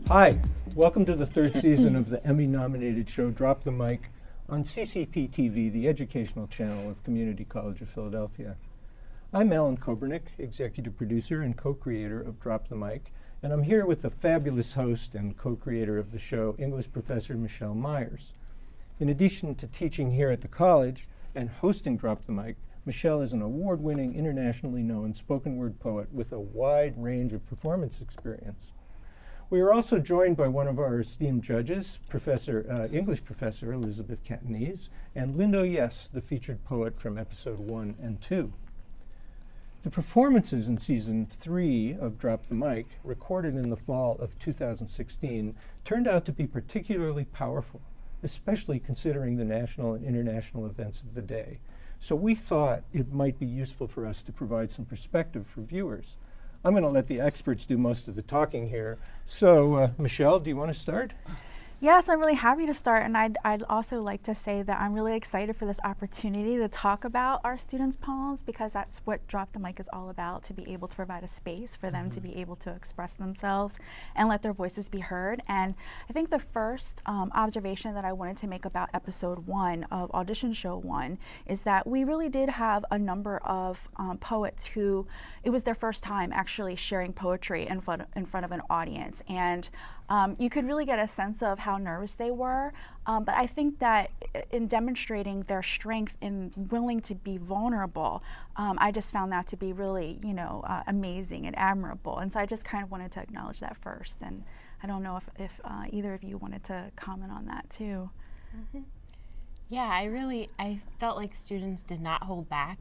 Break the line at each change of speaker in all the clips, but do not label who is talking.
Hi, welcome to the third season of the Emmy-nominated show Drop the Mic on CCP-TV, the educational channel of Community College of Philadelphia. I'm Alan Kobernick, executive producer and co-creator of Drop the Mic, and I'm here with the fabulous host and co-creator of the show, English professor Michelle Myers. In addition to teaching here at the college and hosting Drop the Mic, Michelle is an award-winning, internationally known spoken word poet with a wide range of performance experience. We are also joined by one of our esteemed judges, English professor Elizabeth Catanese, and Lindo Yes, the featured poet from episode 1 and 2. The performances in season 3 of Drop the Mic, recorded in the fall of 2016, turned out to be particularly powerful, especially considering the national and international events of the day. So we thought it might be useful for us to provide some perspective for viewers. I'm going to let the experts do most of the talking here. So, Michelle, do you want to start?
Yes, I'm really happy to start, and I'd also like to say that I'm really excited for this opportunity to talk about our students' poems, because that's what Drop the Mic is all about, to be able to provide a space for them to be able to express themselves and let their voices be heard. And I think the first observation that I wanted to make about episode 1 of Audition Show 1 is that we really did have a number of poets who it was their first time actually sharing poetry in front of an audience. And you could really get a sense of how nervous they were, but I think that in demonstrating their strength in willing to be vulnerable, I just found that to be really, amazing and admirable. And so I just kind of wanted to acknowledge that first. And I don't know if either of you wanted to comment on that too.
Mm-hmm. Yeah, I felt like students did not hold back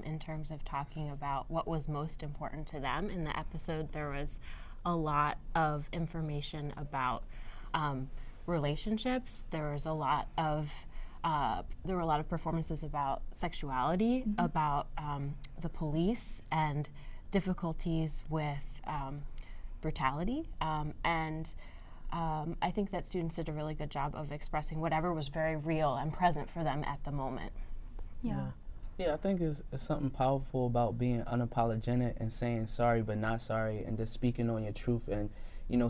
in terms of talking about what was most important to them. In the episode, there was a lot of information about relationships. There were a lot of performances about sexuality, about the police and difficulties with brutality. And I think that students did a really good job of expressing whatever was very real and present for them at the moment.
Yeah, I think it's something powerful about being unapologetic and saying sorry but not sorry, and just speaking on your truth, and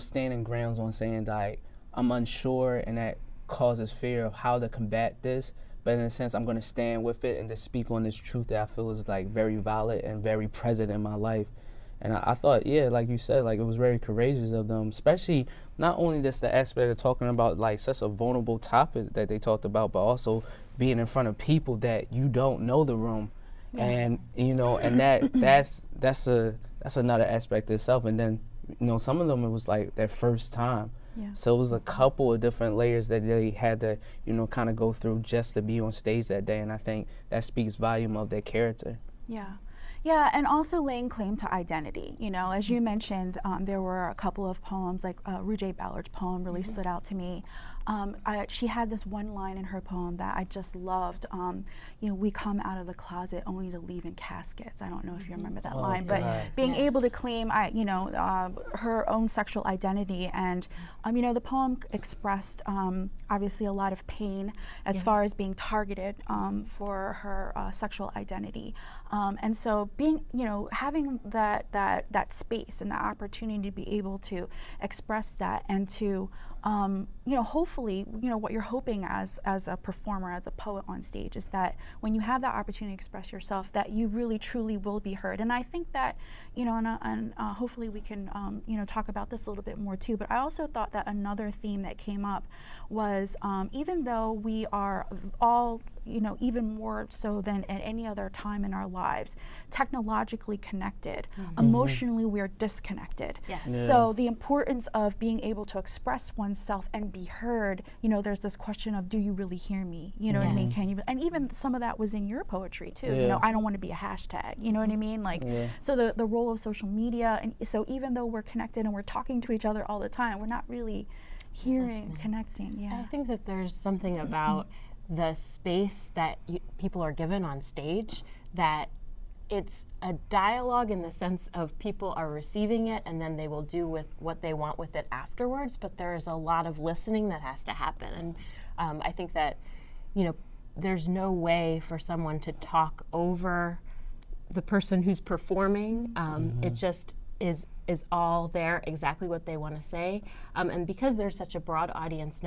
standing grounds on saying that I'm unsure, and that causes fear of how to combat this, but in a sense I'm going to stand with it and just speak on this truth that I feel is like very valid and very present in my life. And I thought, yeah, like you said, like it was very courageous of them, especially not only just the aspect of talking about like such a vulnerable topic that they talked about, but also being in front of people that you don't know the room. And and that's another aspect itself. And then some of them, it was like their first time. So it was a couple of different layers that they had to kind of go through just to be on stage that day. And I think that speaks volume of their character.
Yeah, and also laying claim to identity. As you mentioned, there were a couple of poems, like Rujay Ballard's poem really stood out to me. She had this one line in her poem that I just loved. We come out of the closet only to leave in caskets. I don't know if you remember that line, but being able to claim, her own sexual identity, and the poem expressed obviously a lot of pain as far as being targeted for her sexual identity, and so being, having that space and the opportunity to be able to express that, and to hopefully, what you're hoping as a performer, as a poet on stage, is that when you have that opportunity to express yourself, that you really truly will be heard. And I think that, and hopefully we can, talk about this a little bit more too, but I also thought that another theme that came up was, even though we are all, even more so than at any other time in our lives, technologically connected, emotionally we're disconnected. So the importance of being able to express oneself and be heard, there's this question of, do you really hear me? You know what I mean? Can you? And even some of that was in your poetry too. I don't want to be a hashtag. You know what I mean? So the role of social media, and so even though we're connected and we're talking to each other all the time, we're not really hearing, connecting. I
think that there's something about the space that people are given on stage, that it's a dialogue in the sense of people are receiving it and then they will do with what they want with it afterwards, but there's a lot of listening that has to happen. And I think that, there's no way for someone to talk over the person who's performing. is all there, exactly what they want to say. And because there's such a broad audience,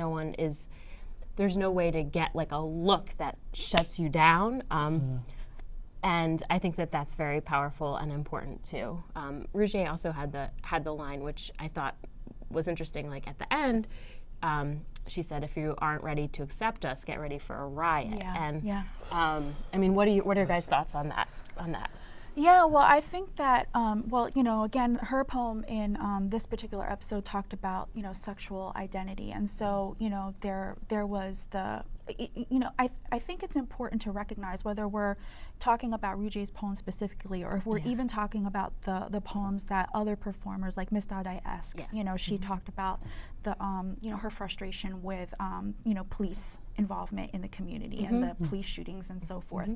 there's no way to get like a look that shuts you down. And I think that that's very powerful and important too. Rouget also had the line, which I thought was interesting. Like at the end, she said, "If you aren't ready to accept us, get ready for a riot."
Yeah.
And
yeah.
I mean, what are your guys' thoughts on that?
Yeah, well, I think that, again, her poem in this particular episode talked about, sexual identity. And so, there was I think it's important to recognize whether we're talking about Rouget's poem specifically, or if we're even talking about the poems that other performers like Miss Dadaesque, she talked about the, her frustration with, police involvement in the community and the police shootings and so forth.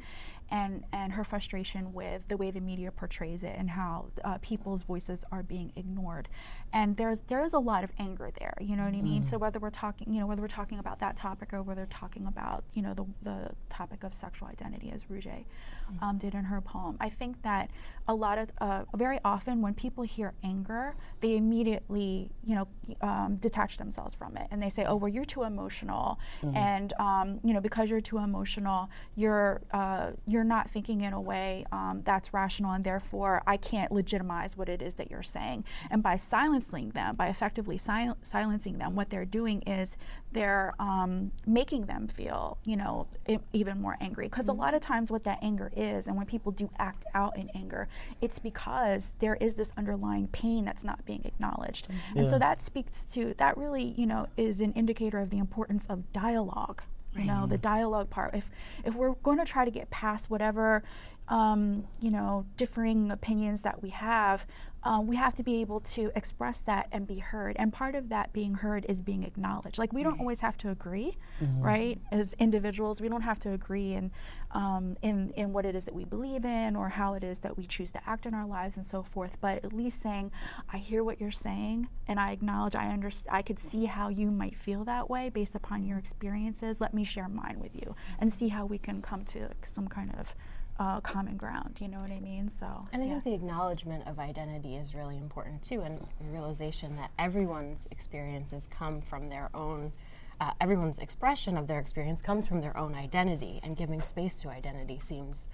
And her frustration with the way the media portrays it and how people's voices are being ignored. And there is a lot of anger there, you know what I mean? So whether we're talking about that topic or whether we're talking about, the topic of sexual identity as Rouget did in her poem, I think that a lot of, very often when people hear anger, they immediately, detach themselves from it. And they say, oh, well, you're too emotional. And, because you're too emotional, you're not thinking in a way that's rational, and therefore I can't legitimize what it is that you're saying. And by silencing them, by effectively silencing them, what they're doing is they're making them feel, even more angry. Because a lot of times what that anger is, and when people do act out in anger, it's because there is this underlying pain that's not being acknowledged. And so that really, is an indicator of the importance of dialogue. The dialogue part. If we're going to try to get past whatever, differing opinions that we have to be able to express that and be heard. And part of that being heard is being acknowledged. Like, we don't always have to agree, right? As individuals, we don't have to agree in what it is that we believe in or how it is that we choose to act in our lives and so forth. But at least saying, I hear what you're saying, and I acknowledge, I understand, I could see how you might feel that way based upon your experiences. Let me share mine with you and see how we can come to some kind of common ground, you know what I mean? So,
and I think the acknowledgement of identity is really important too, and the realization that everyone's experiences come from their own, everyone's expression of their experience comes from their own identity, and giving space to identity seems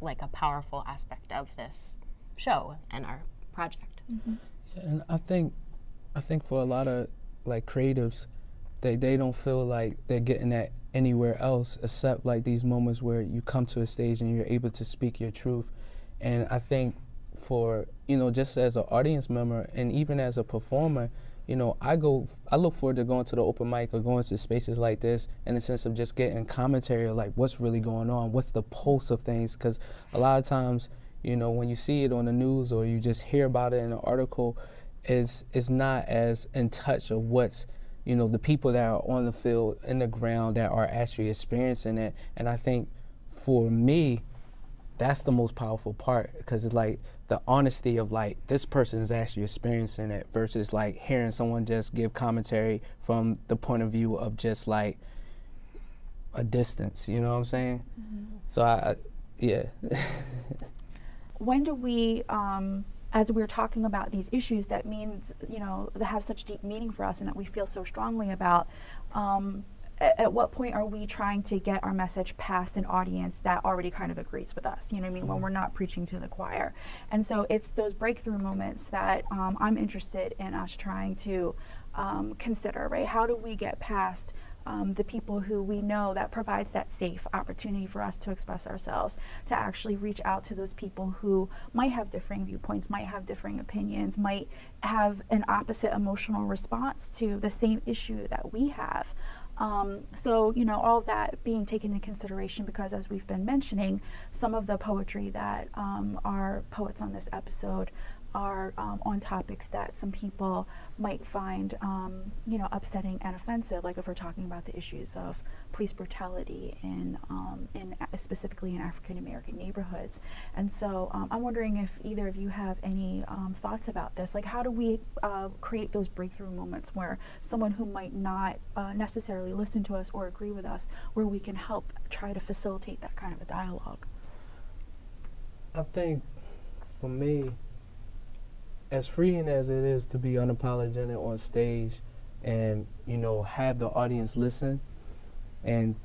like a powerful aspect of this show and our project.
And I think for a lot of like creatives, they don't feel like they're getting that anywhere else except like these moments where you come to a stage and you're able to speak your truth. And I think for, just as an audience member and even as a performer, I look forward to going to the open mic or going to spaces like this in the sense of just getting commentary of like what's really going on, what's the pulse of things, because a lot of times, when you see it on the news or you just hear about it in an article, it's not as in touch of what's the people that are on the field, in the ground, that are actually experiencing it. And I think for me, that's the most powerful part, because it's like the honesty of like, this person is actually experiencing it versus like hearing someone just give commentary from the point of view of just like a distance, you know what I'm saying? So yeah.
When do we, as we're talking about these issues that means, that have such deep meaning for us and that we feel so strongly about, at what point are we trying to get our message past an audience that already kind of agrees with us, you know what I mean, when we're not preaching to the choir? And so it's those breakthrough moments that I'm interested in us trying to consider, right? How do we get past the people who we know that provides that safe opportunity for us to express ourselves, to actually reach out to those people who might have differing viewpoints, might have differing opinions, might have an opposite emotional response to the same issue that we have. So, all of that being taken into consideration, because as we've been mentioning, some of the poetry that our poets on this episode are on topics that some people might find, upsetting and offensive, like if we're talking about the issues of police brutality in specifically in African American neighborhoods. And so I'm wondering if either of you have any thoughts about this. Like, how do we create those breakthrough moments where someone who might not necessarily listen to us or agree with us, where we can help try to facilitate that kind of a dialogue?
I think for me, as freeing as it is to be unapologetic on stage and, have the audience listen, and,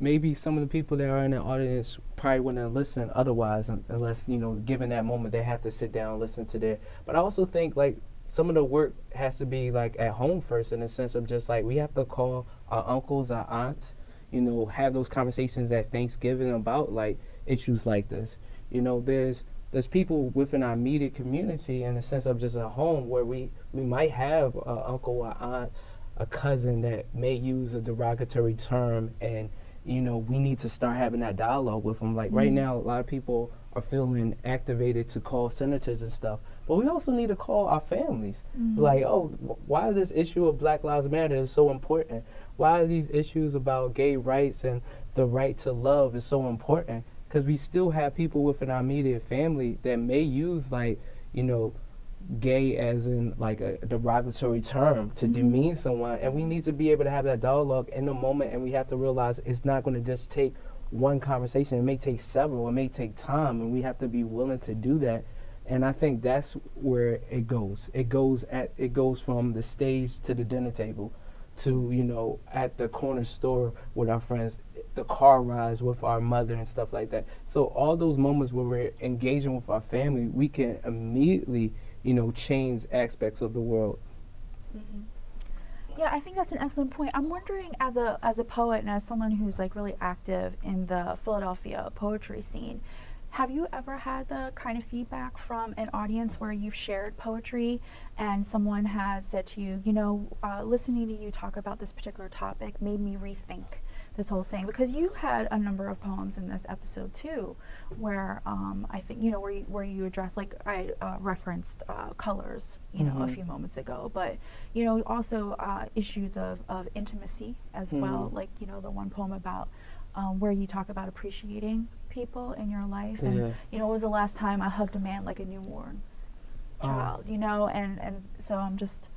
maybe some of the people that are in the audience probably wouldn't listen otherwise unless, given that moment, they have to sit down and listen to their, but I also think, like, some of the work has to be, like, at home first, in the sense of just, like, we have to call our uncles, our aunts, have those conversations at Thanksgiving about, like, issues like this. There's people within our immediate community, in the sense of just a home, where we might have an uncle or aunt, a cousin that may use a derogatory term, and we need to start having that dialogue with them. Like, right now, a lot of people are feeling activated to call senators and stuff, but we also need to call our families. Like, why is this issue of Black Lives Matter is so important? Why are these issues about gay rights and the right to love is so important? Because we still have people within our immediate family that may use, like, gay as in, like, a derogatory term to demean someone, and we need to be able to have that dialogue in the moment, and we have to realize it's not going to just take one conversation. It may take several, it may take time, and we have to be willing to do that. And I think that's where it goes. It goes from the stage to the dinner table, to, at the corner store with our friends, the car rides with our mother and stuff like that. So all those moments where we're engaging with our family, we can immediately, change aspects of the world.
Yeah, I think that's an excellent point. I'm wondering, as a poet and as someone who's, like, really active in the Philadelphia poetry scene, have you ever had the kind of feedback from an audience where you've shared poetry and someone has said to you, listening to you talk about this particular topic made me rethink this whole thing? Because you had a number of poems in this episode too, where I think, where you address, like, I referenced colors, a few moments ago, but, also issues of intimacy as well, like, the one poem about where you talk about appreciating people in your life, and when was the last time I hugged a man like a newborn child, and so I'm just,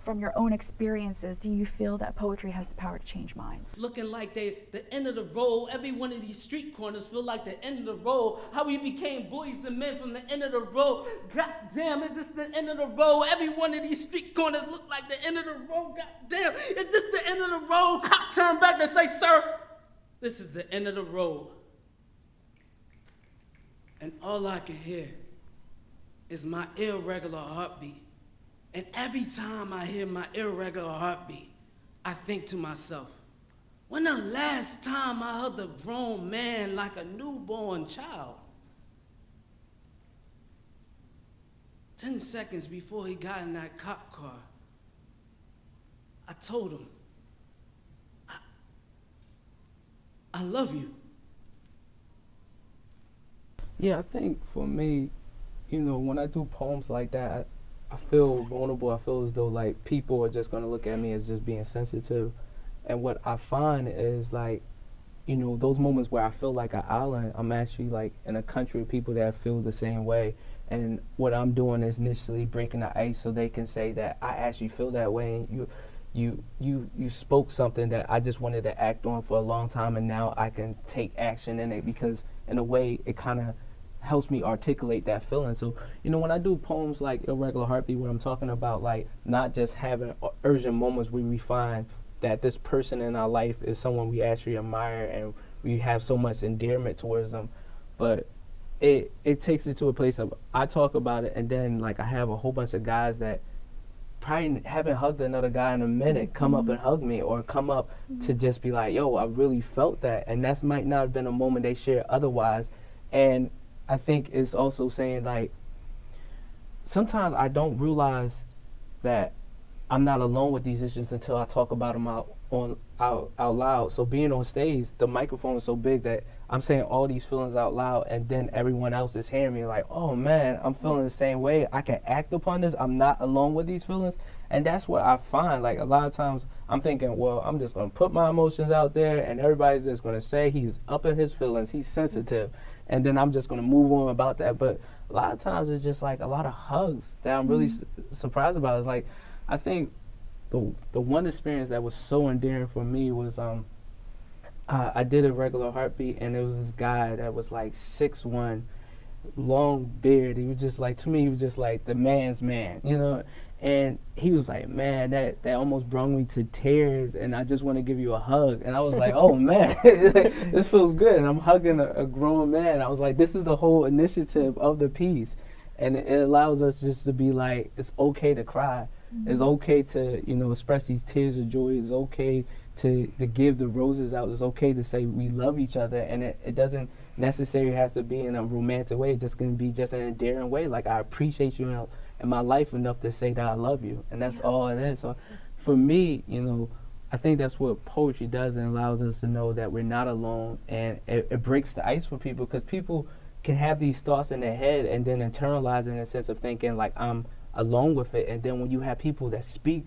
from your own experiences, do you feel that poetry has the power to change minds?
Looking like the end of the road. Every one of these street corners feel like the end of the road. How we became boys and men from the end of the road. God damn, is this the end of the road? Every one of these street corners look like the end of the road. God damn, is this the end of the road? Cop turned back and say, sir, this is the end of the road. And all I can hear is my irregular heartbeat. And every time I hear my irregular heartbeat, I think to myself, when the last time I hugged a grown man like a newborn child? 10 seconds before he got in that cop car, I told him, I love you.
Yeah, I think for me, when I do poems like that, I feel vulnerable. I feel as though, like, people are just going to look at me as just being sensitive. And what I find is, like, those moments where I feel like an island, I'm actually, like, in a country of people that feel the same way. And what I'm doing is initially breaking the ice so they can say that I actually feel that way. And you spoke something that I just wanted to act on for a long time, and now I can take action in it, because in a way it kind of helps me articulate that feeling. So, when I do poems like Irregular Heartbeat, where I'm talking about, like, not just having urgent moments where we find that this person in our life is someone we actually admire and we have so much endearment towards them, but it takes it to a place of, I talk about it, and then, like, I have a whole bunch of guys that probably haven't hugged another guy in a minute come up and hug me, or come up to just be like, yo, I really felt that, and that might not have been a moment they shared otherwise. And I think it's also saying, like, sometimes I don't realize that I'm not alone with these issues until I talk about them out loud. So being on stage, the microphone is so big that I'm saying all these feelings out loud, and then everyone else is hearing me like, oh man, I'm feeling the same way. I can act upon this. I'm not alone with these feelings. And that's what I find. Like, a lot of times I'm thinking, well, I'm just going to put my emotions out there, and everybody's just going to say he's up in his feelings, he's sensitive, and then I'm just going to move on about that. But a lot of times it's just like a lot of hugs that I'm really surprised about. It's like, I think the one experience that was so endearing for me was I did Irregular Heartbeat, and there was this guy that was like 6'1", long beard. He was just like, to me, he was just like the man's man, you know. And he was like, man, that almost brought me to tears, and I just want to give you a hug. And I was like, oh man, this feels good. And I'm hugging a grown man. I was like, this is the whole initiative of the piece. And it allows us just to be like, it's okay to cry. It's okay to, you know, express these tears of joy. It's okay to give the roses out. It's okay to say we love each other. And it doesn't necessarily have to be in a romantic way. It's just going to be just an endearing way. Like, I appreciate you in my life enough to say that I love you. And that's all it is. So for me, you know, I think that's what poetry does, and allows us to know that we're not alone. And it breaks the ice for people, because people can have these thoughts in their head and then internalize it in a sense of thinking like I'm alone with it. And then when you have people that speak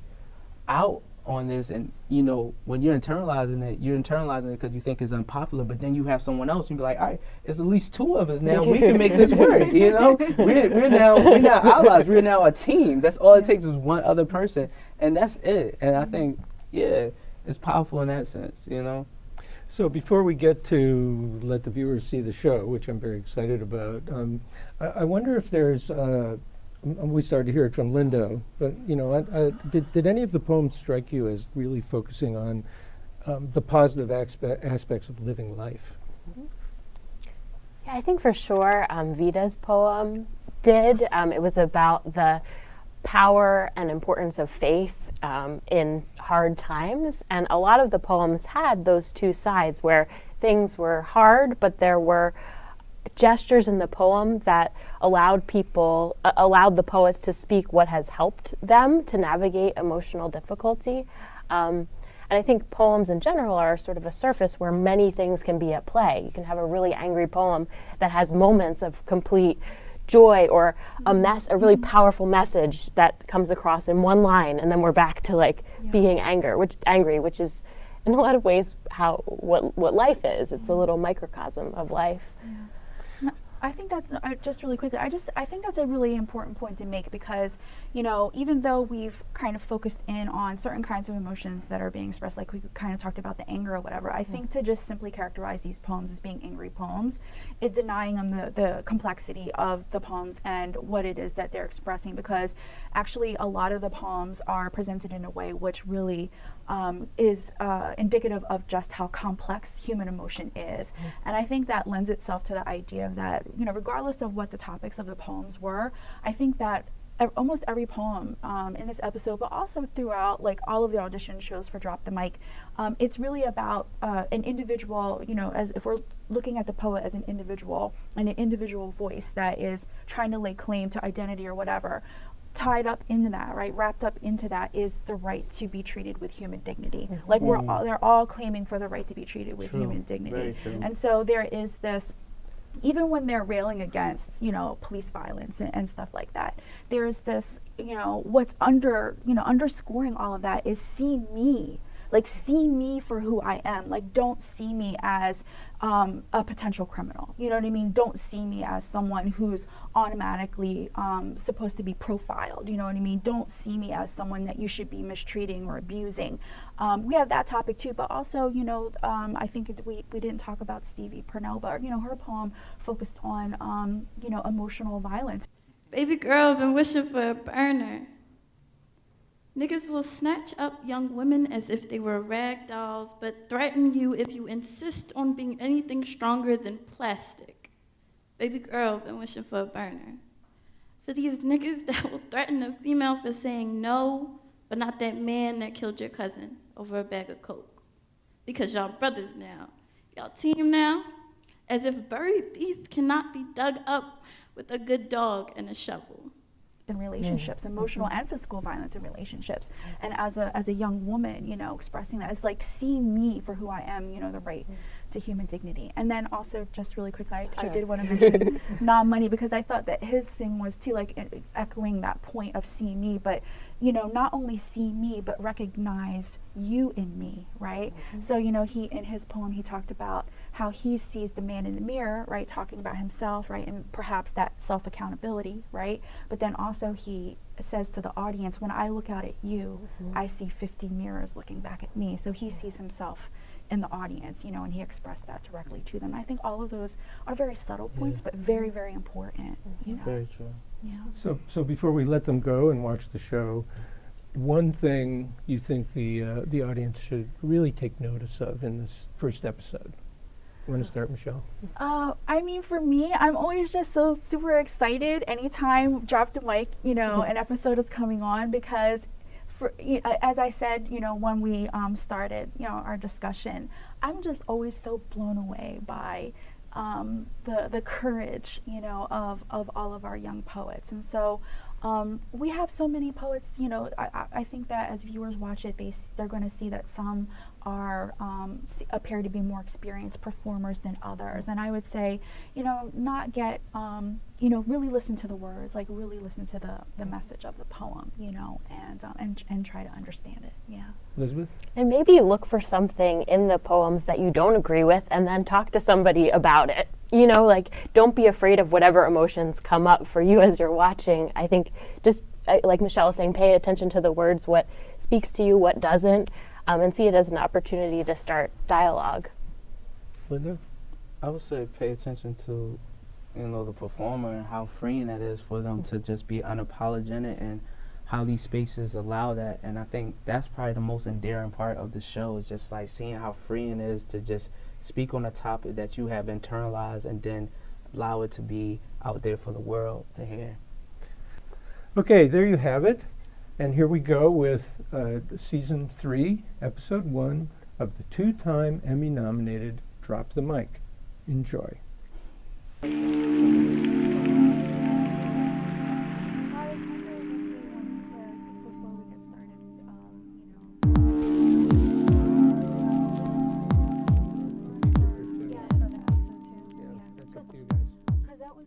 out on this, and you know, when you're internalizing it because you think it's unpopular, but then you have someone else, you be like, all right, it's at least two of us now. We can make this work. You know, we're now allies. We're now a team. That's all it takes is one other person, and that's it. And I think, yeah, it's powerful in that sense. You know.
So before we get to let the viewers see the show, which I'm very excited about, I wonder if there's. We started to hear it from Lindo, but you know, did any of the poems strike you as really focusing on the positive aspects of living life?
Yeah, I think for sure Vita's poem did. It was about the power and importance of faith in hard times, and a lot of the poems had those two sides where things were hard, but there were gestures in the poem that allowed the poets to speak what has helped them to navigate emotional difficulty. And I think poems in general are sort of a surface where many things can be at play. You can have a really angry poem that has moments of complete joy, or a really powerful message that comes across in one line, and then we're back to like being angry, which is in a lot of ways what life is. It's a little microcosm of life.
I think that's just really quickly. I think that's a really important point to make, because, you know, even though we've kind of focused in on certain kinds of emotions that are being expressed, like we kind of talked about the anger or whatever, I think to just simply characterize these poems as being angry poems is denying them the complexity of the poems and what it is that they're expressing, because actually a lot of the poems are presented in a way which really is indicative of just how complex human emotion is. And I think that lends itself to the idea that, you know, regardless of what the topics of the poems were, I think that almost every poem in this episode, but also throughout like all of the audition shows for Drop the Mic, it's really about an individual, you know, as if we're looking at the poet as an individual and an individual voice that is trying to lay claim to identity or whatever. Tied up into that, right, wrapped up into that is the right to be treated with human dignity. Like they're all claiming for the right to be treated with human dignity. And so there is this, even when they're railing against, you know, police violence and stuff like that, there's this, you know, what's underscoring all of that is see me. Like, see me for who I am. Like, don't see me as a potential criminal. You know what I mean? Don't see me as someone who's automatically supposed to be profiled. You know what I mean? Don't see me as someone that you should be mistreating or abusing. We have that topic too, but also, you know, I think we didn't talk about Stevie Purnell, but, you know, her poem focused on, you know, emotional violence.
Baby girl, been wishing for a burner. Niggas will snatch up young women as if they were rag dolls, but threaten you if you insist on being anything stronger than plastic. Baby girl, been wishing for a burner. For these niggas that will threaten a female for saying no, but not that man that killed your cousin over a bag of coke. Because y'all brothers now. Y'all team now. As if buried beef cannot be dug up with a good dog and a shovel.
In relationships, emotional and physical violence in relationships, and as a young woman, you know, expressing that, it's like, see me for who I am, you know, the right to human dignity. And then also, just really quickly, I did want to mention Non-Money, because I thought that his thing was too, like, echoing that point of see me, but, you know, not only see me, but recognize you in me, right? So, you know, in his poem, he talked about how he sees the man in the mirror, right, talking about himself, right, and perhaps that self-accountability, right? But then also he says to the audience, when I look out at you, I see 50 mirrors looking back at me. So he sees himself in the audience, you know, and he expressed that directly to them. I think all of those are very subtle points, but very, very important. You know?
Very true.
Yeah.
So before we let them go and watch the show, one thing you think the audience should really take notice of in this first episode? Want to start, Michelle?
I mean, for me, I'm always just so super excited anytime Drop the Mic, you know, an episode is coming on, because as I said, you know, when we started, you know, our discussion, I'm just always so blown away by the courage, you know, of all of our young poets. And so we have so many poets, you know. I think that as viewers watch it, they're going to see that some are appear to be more experienced performers than others. And I would say, you know, not get you know, really listen to the words, like really listen to the message of the poem, you know, and try to understand it. Yeah.
Elizabeth?
And maybe look for something in the poems that you don't agree with and then talk to somebody about it. You know, like, don't be afraid of whatever emotions come up for you as you're watching. I think just, like Michelle was saying, pay attention to the words, what speaks to you, what doesn't, and see it as an opportunity to start dialogue.
Linda?
I would say pay attention to, you know, the performer and how freeing that is for them to just be unapologetic, and how these spaces allow that. And I think that's probably the most endearing part of the show, is just like seeing how freeing it is to just speak on a topic that you have internalized and then allow it to be out there for the world to hear.
Okay, there you have it. And here we go with Season 3, Episode 1 of the 2-time Emmy-nominated Drop the Mic. Enjoy.
I was wondering if you wanted to, before we get started, you know, yeah, for the episode 2.
Yeah, that's up to you guys.
Because that was